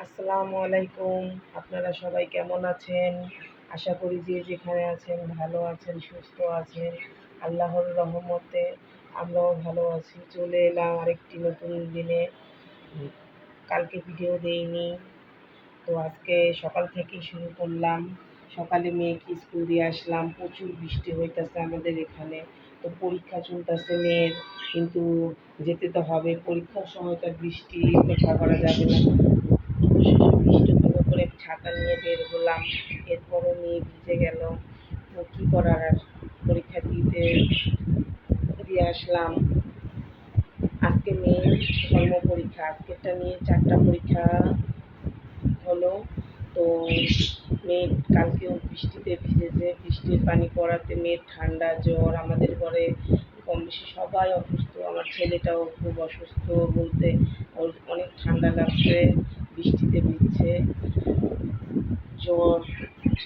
আসসালামু আলাইকুম। আপনারা সবাই কেমন আছেন? আশা করি যে যেখানে আছেন ভালো আছেন, সুস্থ আছেন। আল্লাহর রহমতে আমরাও ভালো আছি। চলে এলাম আরেকটি নতুন দিনে। উম, কালকে ভিডিও দেইনি, তো আজকে সকাল থেকেই শুরু করলাম। সকালে মেয়েকে স্কুল দিয়ে আসলাম, প্রচুর বৃষ্টি হইতেছে আমাদের এখানে। তো পরীক্ষা চলতেছে মেয়ের, কিন্তু যেতে তো হবে। পরীক্ষার সময় তার বৃষ্টি উপেক্ষা করা যাবে না। অবশেষে বৃষ্টি উপেক্ষা করে ছাতা নিয়ে বের হলাম। এরপরও মেয়ে ভিজে গেল। তো কী করার আর, পরীক্ষা দিয়ে আসলাম। আজকে মেয়ের ধর্ম পরীক্ষা, আজকেরটা নিয়ে 4টা পরীক্ষা হলো। তো মেয়ে কালকেও বৃষ্টিতে ভিজেছে, বৃষ্টির পানি পড়াতে মেয়ের ঠান্ডা জ্বর। আমাদের ঘরে কম বেশি সবাই অসুস্থ, আমার ছেলেটাও খুব অসুস্থ। বলতে ওর অনেক ঠান্ডা লাগছে, বৃষ্টিতে ভিজছে, জ্বর,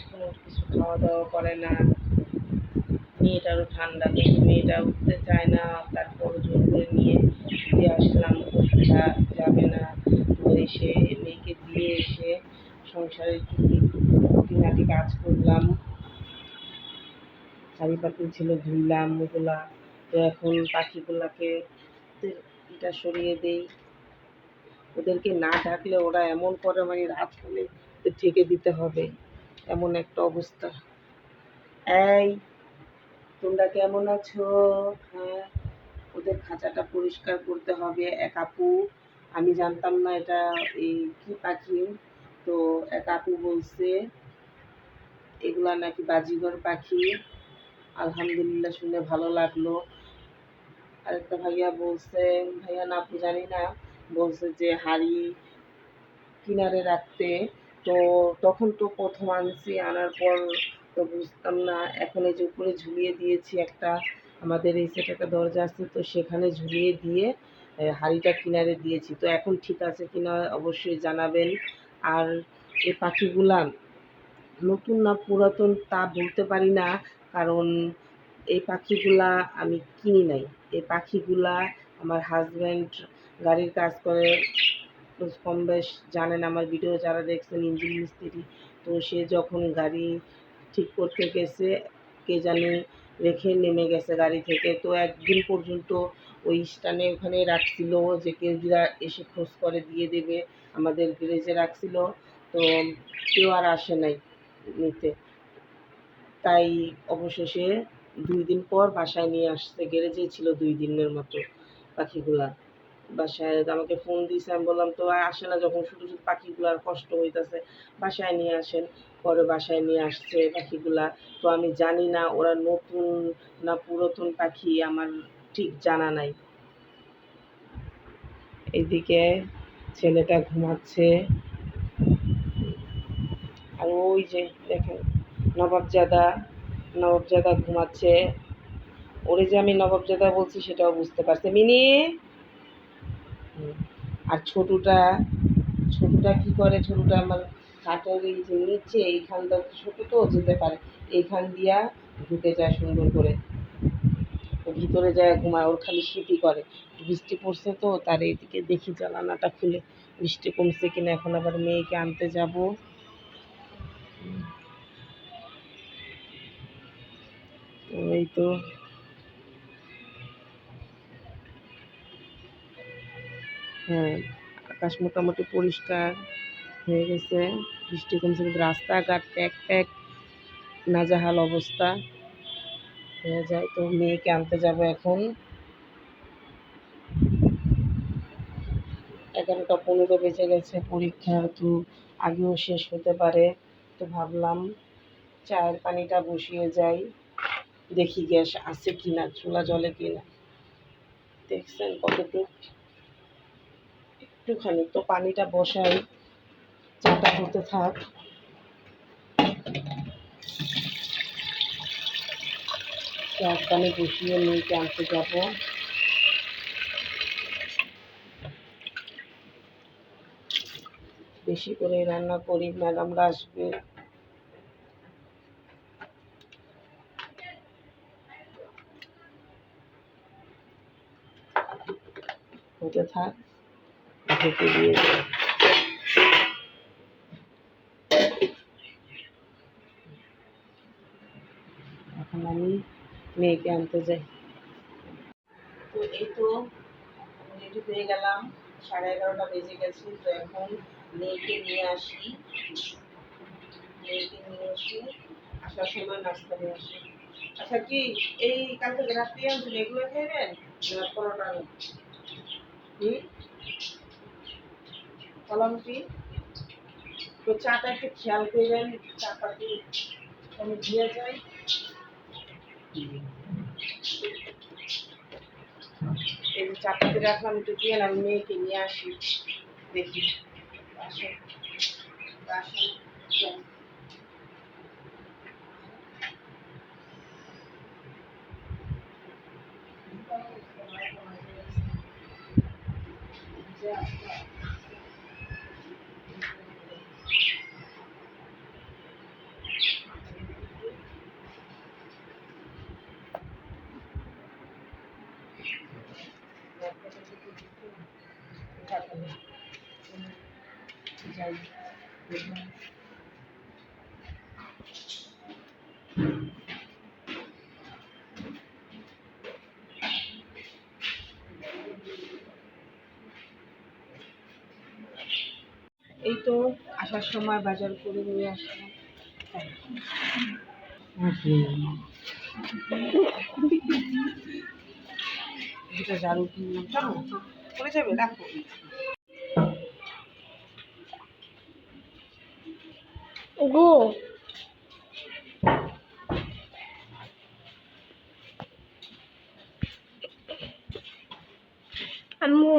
কোনো কিছু খাওয়া দাওয়া করে না। মেয়েটারও ঠান্ডা, কিন্তু মেয়েটা উঠতে চায় না। তারপর জোর করে নিয়ে দিয়ে আসলাম, ওষুধটা যাবে না। তো এসে মেয়েকে দিয়ে এসে সংসারের খুঁটিনাটি কাজ করলাম। শাড়ি পাতি ছিল, ধুইলাম ওগুলা। তো এখন পাখিগুলাকে এটা সরিয়ে দেই। ওদেরকে না ডাকলে ওরা এমন করে, মানে রাত হলে ঢেকে দিতে হবে, এমন একটা অবস্থা। এই, তোমরা কেমন আছো? হ্যাঁ, ওদের খাঁচাটা পরিষ্কার করতে হবে। এক আপু, আমি জানতাম না এটা এই কি পাখি, তো এক আপু বলছে এগুলা নাকি বাজিঘর পাখি। আলহামদুলিল্লাহ, শুনে ভালো লাগলো। আরেকটা ভাইয়া বলছে, ভাইয়া না আপু জানি না, বলছে যে হাড়ি কিনারে রাখতে। তো তখন তো প্রথম আনছি, আনার পর তো বুঝতাম না। এখন এই যে উপরে ঝুলিয়ে দিয়েছি একটা, আমাদের এই সেট একটা দরজা আছে, তো সেখানে ঝুলিয়ে দিয়ে হাঁড়িটা কিনারে দিয়েছি। তো এখন ঠিক আছে কিনা অবশ্যই জানাবেন। আর এই পাখিগুলা নতুন না পুরাতন তা বলতে পারি না, কারণ এই পাখিগুলা আমি কিনি নাই। এই পাখিগুলা আমার হাজব্যান্ড গাড়ির কাজ করে, কম বেশ জানেন, আমার ভিডিও যারা দেখছেন, ইঞ্জিন মিস্ত্রি। তো সে যখন গাড়ি ঠিক করতে গেছে, কে জানি রেখে নেমে গেছে গাড়ি থেকে। তো একদিন পর্যন্ত ওই স্ট্যান্ডে ওখানে রাখছিল, যে কেউ যদি এসে খোঁজ করে দিয়ে দেবে, আমাদের গ্যারেজে রাখছিল। তো কেউ আর আসে নাই নিতে। তাই অবশেষে 2 দিন পর বাসায় নিয়ে আসছে, গ্যারেজেই ছিল 2 দিনের মতো পাখিগুলা। বাসায় আমাকে ফোন দিয়েছে, আমি বললাম তো আর আসে না যখন, শুধু শুধু পাখিগুলার কষ্ট হইতেছে, বাসায় নিয়ে আসেন। পরে বাসায় নিয়ে আসছে পাখিগুলা। তো আমি জানি না ওরা নতুন না পুরাতন পাখি, আমার ঠিক জানা নাই। এইদিকে ছেলেটা ঘুমাচ্ছে, আর ওই যে দেখেন নবাবজাদা, নবাবজাদা ঘুমাচ্ছে। ওরে যে আমি নবাবজাদা বলছি সেটাও বুঝতে পারছে মিনি। আর ছোটুটা, ছোটুটা কি করে, ছোটুটা আমার খাটের এই যে নিচে এইখানটা ছোট তো যেতে পারে, এইখান দিয়া ঢুকে যায় সুন্দর করে, ও ভিতরে যায় ঘুমায়। ওর খালি শীতই করে। বৃষ্টি পড়ছে তো, তার এইদিকে দেখি জানালাটা খুলে বৃষ্টি কমছে কিনা। এখন আবার মেয়েকে আনতে যাব। তো এই তো, হ্যাঁ, আকাশ মোটামুটি পরিষ্কার হয়ে গেছে, বৃষ্টি কমছে, কিন্তু রাস্তাঘাট প্যাক প্যাক নাজেহাল অবস্থা হয়ে যায়। তো মেয়েকে আনতে যাব এখন। 11টা 15 বেজে গেছে, পরীক্ষা তো আগেও শেষ হতে পারে। তো ভাবলাম চায়ের পানিটা বসিয়ে যাই, দেখি গ্যাস আছে কিনা, চুলা জ্বলে কিনা। দেখছেন কতটুকু, একটুখানি তো পানিটা বসাই, চাটা হতে থাক। চায়ের পানি বসিয়ে মেয়েকে আনতে যাব। বেশি করে রান্না করি, ম্যাডামরা আসবে। হতে থাক, ঢেকে দিয়ে মেয়েকে আনতে যাই। তো এই তো রেডি হয়ে গেলাম, 11:30 বেজে গেছে। তো এখন মেয়েকে নিয়ে আসি, আসার সময় নাস্তা নিয়ে আসি। আচ্ছা কি এই কালকে যে রাত্রি আনছেন এগুলো খাইবেন না পরোটা? বললাম কি তো চাটা একটু খেয়াল করবেন, চাপাতি আমি দিয়ে যাই। এই যে চাপাতি রাখলাম একটু দিয়ে আমি মেয়েকে নিয়ে আসি, দেখি আসে আসে। এই তো আসার সময় বাজার করে নিয়ে আসলাম। দুটা ঝাড়ু কিনলাম, চলো করে যাবে রাখো। গো আম্মু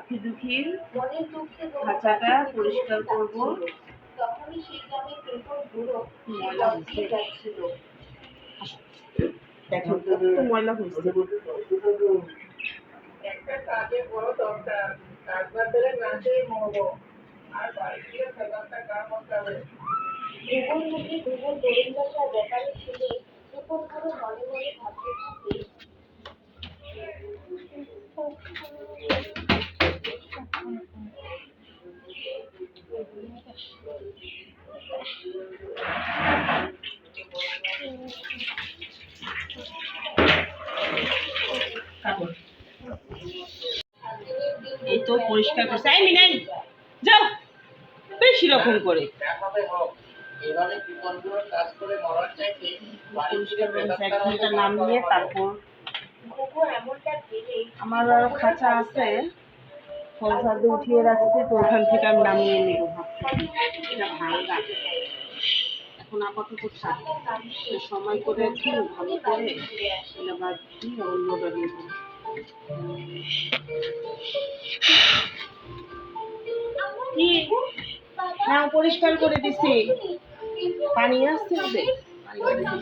সুখী দুঃখীর খাঁচাটা পরিষ্কার করবো। দেখো কত ময়লা হয়েছে। একটা কাজে বড় দরকার, কাজবার ধরে না খেয়ে মরবো, আর বাড়ি গিয়ে ব্যাপারটা কার মতো হবে। ভূগোল মুখে ভূগোল গোলন্দাজরা ব্যাপারে ছিল এরকম ভাবে মনে মনে ভাবতে থাকে। এই তো পরিষ্কার করছে, এই মিনাই যাও বেশি রকম করে নাম নিয়ে তারপর আমার আরো খাঁচা আছে, ফলসাদে উঠিয়ে রাখছে, তো ওখান থেকে আমি নামিয়ে নেবো ভাবছি। এটা ভাঙা এখন আপাতত থাক, সময় করে একটু ভালো করে এটা বাদ দিয়ে অন্যটা দিয়ে দেবো। হ্যাঁ পরিষ্কার করে দিছি, পানি আসছে ওদের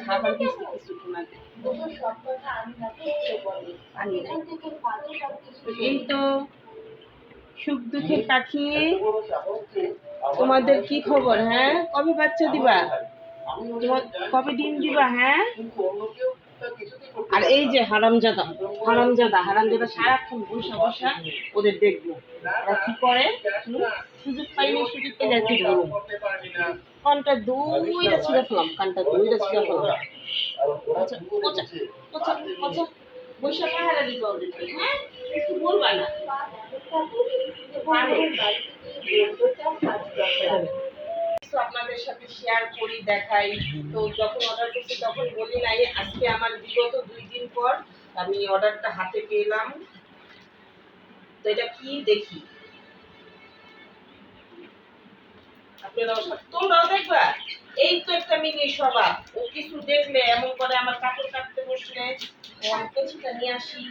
খাবার দিচ্ছি কিছুক্ষণ আগে। এই তো সুখ দুঃখের পাখি, তোমাদের কি খবর? হ্যাঁ কবে বাচ্চা দিবা? কবে ডিম দিবা? হ্যাঁ আর এই যে হারামজাদা সারাক্ষণ বসা বসা ওদের দেখবো ওরা কি করে। সুযোগ পাইনি, সুযোগ পেলে আর কি করবো, কানটা দুইটা ছিঁড়ে ফেলাম, বসে পাহারা দিতে ওদেরকে। হ্যাঁ কিছু বলবা না। আপনাদের সাথে শেয়ার করি, দেখাই। তো যখন অর্ডার করছি তখন বলি নাই, আজকে আমার বিগত 2 দিন পর আমি অর্ডারটা হাতে পেলাম। তো এটা কি দেখি, আপনারাও তোমরাও দেখবা। এই তো একটা মিনি স্বভাব, ও কিছু দেখলে এমন করে, আমার কাপড় কাটতে বসলে কিছুটা নিয়ে আসি।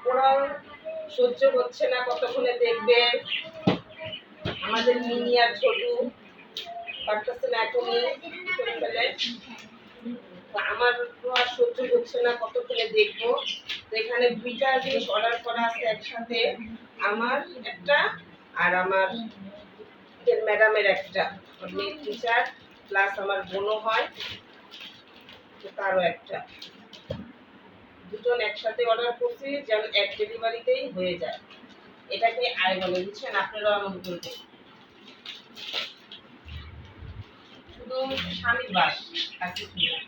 ওরা সহ্য হচ্ছে না, কতক্ষণে দেখবে। আমাদের মিনি আর ছোটু পারতেছে না এখনই করে ফেলে। তো আমার তো আর সহ্য হচ্ছে না কতক্ষণে দেখবো। তো এখানে দুইটা জিনিস অর্ডার করা আছে একসাথে, আমার একটা আর আমার ম্যাডামের একটা, মেয়ে টিচার প্লাস আমার বোনও হয়, তো তারও একটা, দুজন একসাথে অর্ডার করছি যেন এক ডেলিভারিতেই হয়ে যায়। এটাকে আয় বলে, বুঝছেন? আপনারাও এমন করবেন। শুধু স্বামীর বাস আর কিছু না।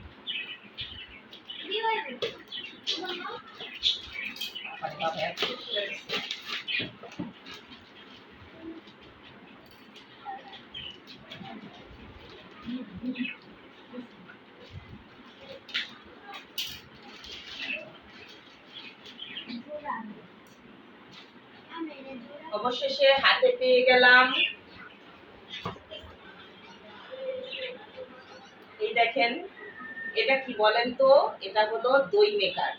বাবা, এত কিছু লাগছে। অবশেষে হাতে পেয়ে গেলাম। এই দেখেন, এটা কি বলেন তো? এটা হলো দই মেকার।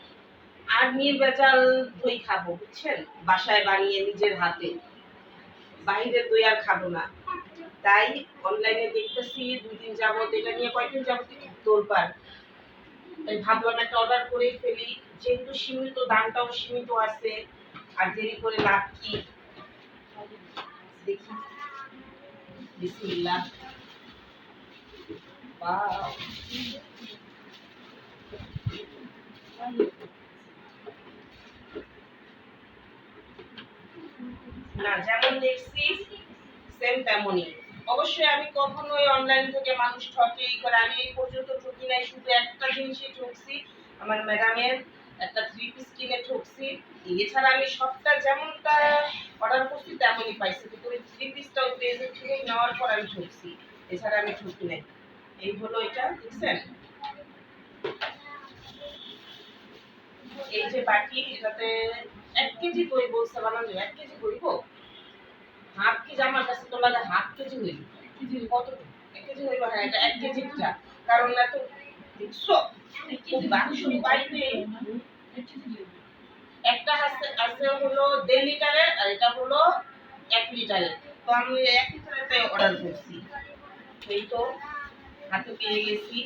আর নির্ভেজাল দই খাবো, বুঝছেন? বাসায় বানিয়ে নিজের হাতে, বাইরের দই আর খাবো না। তাই অনলাইনে দেখতেছি 2 দিন যাবত, এটা নিয়ে কয়েকদিন যাবত তোলপাড়। তাই ভাবলাম একটা অর্ডার করেই ফেলি, যেহেতু সীমিত, দামটাও সীমিত আছে, আর দেরি করে লাভ কি। দেখি, বিসমিল্লাহ। ওয়াও, না যেমন দেখছি সেম তেমনই। অবশ্যই আমি কখনোই অনলাইন থেকে মানুষ ঠকে ই করে, আমি এই পর্যন্ত ঠকি নাই। শুধু একটা জিনিসই ঠকছি, আমার ম্যাডামের একটা 3 পিস কিনে ঠকছি। এছাড়া আমি সবটা যেমনটা অর্ডার করছি তেমনই পাইছি, কিন্তু ওই 3 পিসটা ওই পেজের থেকে নেওয়ার পর আমি ঠকছি। এছাড়া আমি ঠকি নাই। এই হলো এটা, দেখছেন? এই যে বাটি, এটাতে 1 কেজি দই বলছে বানানো, 1 কেজি দইব, হাফ কেজি আমার কাছে তো লাগে, হাফ কেজি হইল। কেজি কত? 1 কেজি হইল, হ্যাঁ এটা 1 কেজিটা। কারণ এত দেখছো বাক্স বাইরে একটা আছে আছে হলো 1.5 লিটারের, আর এটা হলো 1 লিটারের। তো আমি 1 লিটারেরটা অর্ডার করছি। এই তো হাতে পেয়ে গেছি।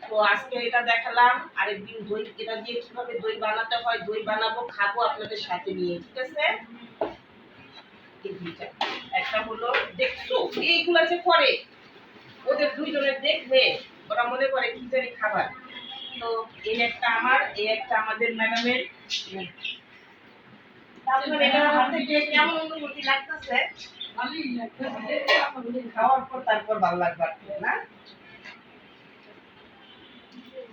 তো আজকে এটা দেখালাম, আরেকদিন দই এটা দিয়ে কিভাবে দই বানাতে হয়, দই বানাবো, খাবো আপনাদের সাথে নিয়ে, ঠিক আছে? এই দুইটা, একটা হলো দেখছো এইগুলা যে করে, ওদের দুইজনের দেখবে ওরা মনে করে কি জানি খাবার। তো এই একটা আমার, এই একটা আমাদের ম্যাডামের। তারপরে এটা হাতে পেয়ে কেমন অনুভূতি লাগতেছে? ভালোই লাগতেছে, খাওয়ার পর তারপর ভালো লাগবে না?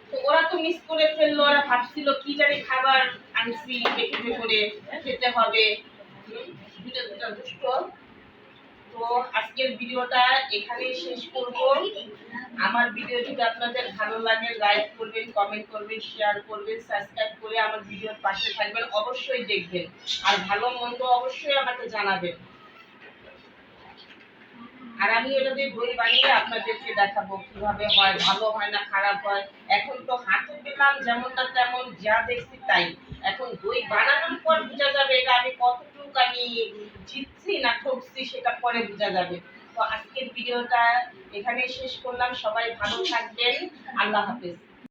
তো ওরা তো মিস করে ফেললো, ওরা ভাবছিল কি জানি খাবার আনছি পেটে করে খেতে হবে। দুটো দুটো দুষ্ট। তো আজকের ভিডিওটা এখানেই শেষ করব। আমার ভিডিও যদি আপনাদের ভালো লাগে লাইক করবেন, কমেন্ট করবেন, শেয়ার করবেন, সাবস্ক্রাইব করে আমার ভিডিওর পাশে থাকবেন, অবশ্যই দেখবেন। আর ভালো মন্দ অবশ্যই আমাকে জানাবেন। আর আমি এটা দিয়ে দই বানিয়ে আপনাদেরকে দেখাবো কিভাবে হয়, ভালো হয় না খারাপ হয়। এখন তো হাতে পেলাম যেমনটা তেমন, যা দেখছি তাই। এখন দই বানানোর পর বোঝা যাবে এটা আমি কতটুকু আমি জিতছি না ঠকছি, সেটা পরে বোঝা যাবে। তো আজকের ভিডিওটা এখানেই শেষ করলাম। সবাই ভালো থাকবেন। আল্লাহ হাফেজ।